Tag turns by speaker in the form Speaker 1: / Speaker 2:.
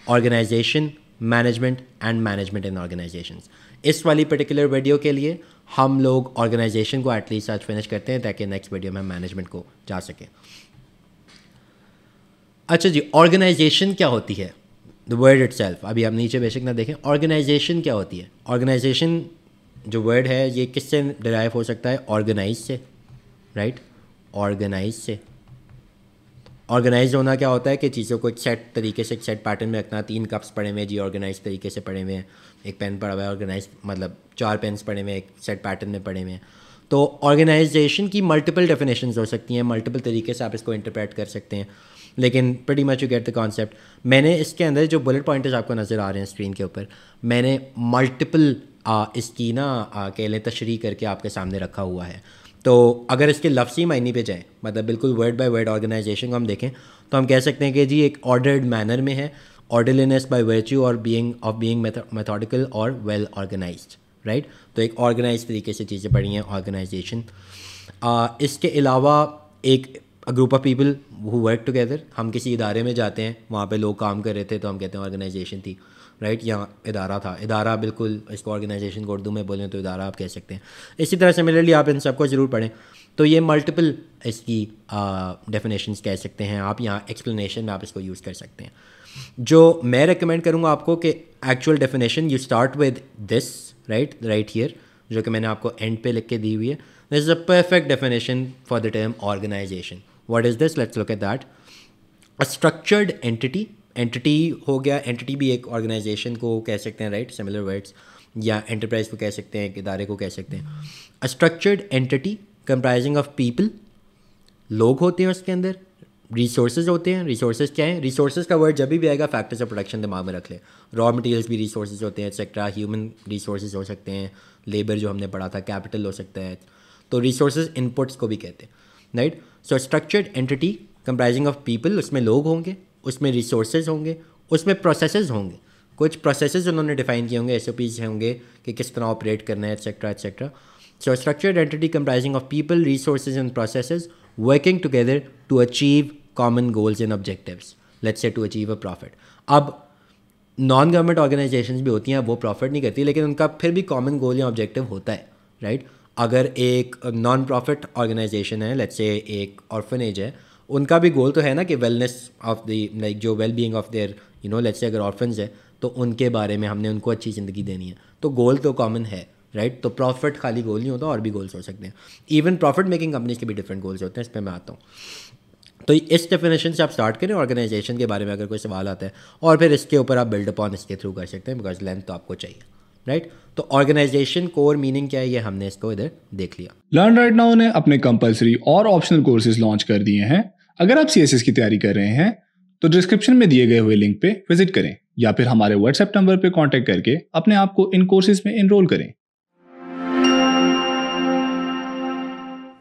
Speaker 1: Organisation, management and management in organisations. इस वाली particular video के लिए हम लोग ऑर्गेनाइजेशन को एटलीस्ट आज फिनिश करते हैं ताकि नेक्स्ट वीडियो में मैनेजमेंट को जा सकें। अच्छा जी, ऑर्गेनाइजेशन क्या होती है? द वर्ड इटसेल्फ, अभी आप नीचे बेसिक ना देखें, ऑर्गेनाइजेशन क्या होती है? ऑर्गेनाइजेशन जो वर्ड है ये किससे डिराइव हो सकता है? ऑर्गेनाइज से, राइट? ऑर्गेनाइज से। ऑर्गेनाइज होना क्या होता है कि चीज़ों को एक सेट तरीके से, एक सेट पैटर्न में रखना। 3 कप्स पड़े हुए हैं जी, ऑर्गेनाइज तरीके से पड़े हुए हैं। एक पेन पड़ा हुआ है, ऑर्गेनाइज मतलब 4 पेन्स पड़े हुए हैं, एक सेट पैटर्न में पड़े हुए हैं। तो ऑर्गेनाइजेशन की मल्टीपल डेफिनेशंस हो सकती हैं, मल्टीपल तरीके से आप इसको इंटरप्रेट कर सकते हैं, लेकिन pretty much you get the concept. मैंने इसके अंदर जो बुलेट पॉइंटर्स आपको नज़र आ रहे हैं स्क्रीन के ऊपर, मैंने मल्टीपल इसकी ना कह लें तशरीह करके आपके सामने रखा हुआ है। तो अगर इसके लफ्ज़ी मायने पे जाएँ, मतलब बिल्कुल वर्ड बाय वर्ड ऑर्गेनाइजेशन को हम देखें तो हम कह सकते हैं कि जी एक ऑर्डर्ड मैनर में है, ऑर्डरलीनेस बाय वर्च्यू और बीइंग मेथोडिकल और वेल ऑर्गेनाइज्ड, राइट? तो एक ऑर्गेनाइज तरीके से चीज़ें पढ़ी हैं ऑर्गेनाइजेशन। इसके अलावा एक group of people who work together, हम किसी इदारे में जाते हैं, वहाँ पे लोग काम कर रहे थे तो हम कहते हैं ऑर्गेनाइजेशन थी, राइट? यहाँ इदारा था, इदारा बिल्कुल इसको ऑर्गेनाइजेशन को उर्दू में बोलें तो इदारा आप कह सकते हैं। इसी तरह सिमिलरली आप इन सबको ज़रूर पढ़ें। तो ये मल्टीपल इसकी डेफिनेशंस कह सकते हैं आप, यहाँ एक्सप्लेनेशन में आप इसको यूज़ कर सकते हैं। जो मैं रिकमेंड करूँगा आपको कि actual definition you start with this, right here, जो कि मैंने आपको एंड पे लिख के दी हुई है। This is a perfect definition for the term organisation. What is this? Let's look at that. A structured entity हो गया, एंटिटी भी एक ऑर्गेनाइजेशन को कह सकते हैं, राइट? सिमिलर वर्ड्स, या एंटरप्राइज को कह सकते हैं, एक इदारे को कह सकते हैं। अ structured entity comprising of people, लोग होते हैं उसके अंदर, रिसोर्सेज होते हैं। रिसोर्सेज क्या है? रिसोर्सेज का वर्ड जब भी आएगा फैक्टर्स ऑफ प्रोडक्शन दिमाग में रख ले। रॉ मटेरियल्स भी रिसोर्सेज होते हैं एक्सेट्रा, ह्यूमन रिसोर्सेज हो सकते हैं, लेबर जो हमने पढ़ा था, कैपिटल हो सकता है। तो रिसोर्सेज इनपुट्स को भी कहते हैं, right? So structured entity comprising of people, उसमें लोग होंगे, उसमें रिसोर्सेज होंगे, उसमें प्रोसेसेस होंगे। कुछ प्रोसेसेस उन्होंने डिफाइन किए होंगे, SOPs होंगे कि किस तरह ऑपरेट करना है, etcetera etcetera. So a structured entity comprising of people, resources and processes working together to achieve common goals and objectives. Let's say to achieve a profit. अब नॉन गवर्नमेंट ऑर्गेनाइजेशंस भी होती हैं, वो प्रॉफिट नहीं करती, लेकिन उनका फिर भी कॉमन गोल या ऑब्जेक्टिव होता है, राइट? अगर एक नॉन प्रॉफिट ऑर्गेनाइजेशन है, लेट्स से एक ऑर्फनेज है, उनका भी गोल तो है ना कि वेलनेस ऑफ द लाइक जो well being of their let's say अगर ऑर्फन्स है तो उनके बारे में हमने उनको अच्छी ज़िंदगी देनी है, तो गोल तो कॉमन है, राइट? तो प्रॉफिट खाली गोल नहीं होता, और भी गोल्स हो सकते हैं। इवन प्रॉफिट मेकिंग कंपनीज के भी डिफरेंट गोल्स होते हैं, इस पर मैं आता हूँ। तो इस डेफिनेशन से आप स्टार्ट करें ऑर्गेनाइजेशन के बारे में अगर कोई सवाल आता है, और फिर इसके ऊपर आप बिल्ड अपॉन इसके थ्रू कर सकते हैं, बिकॉज लेंथ तो आपको चाहिए, राइट? तो ऑर्गेनाइजेशन कोर मीनिंग क्या है, ये हमने इसको इधर देख लिया।
Speaker 2: लर्न राइट नाउ ने अपने कंपलसरी और ऑप्शनल कोर्सेज लॉन्च कर दिए हैं। अगर आप CSS की तैयारी कर रहे हैं तो डिस्क्रिप्शन में दिए गए हुए लिंक पे विजिट करें, या फिर हमारे WhatsApp नंबर पे कांटेक्ट करके अपने आप को इन कोर्सेज में एनरोल करें।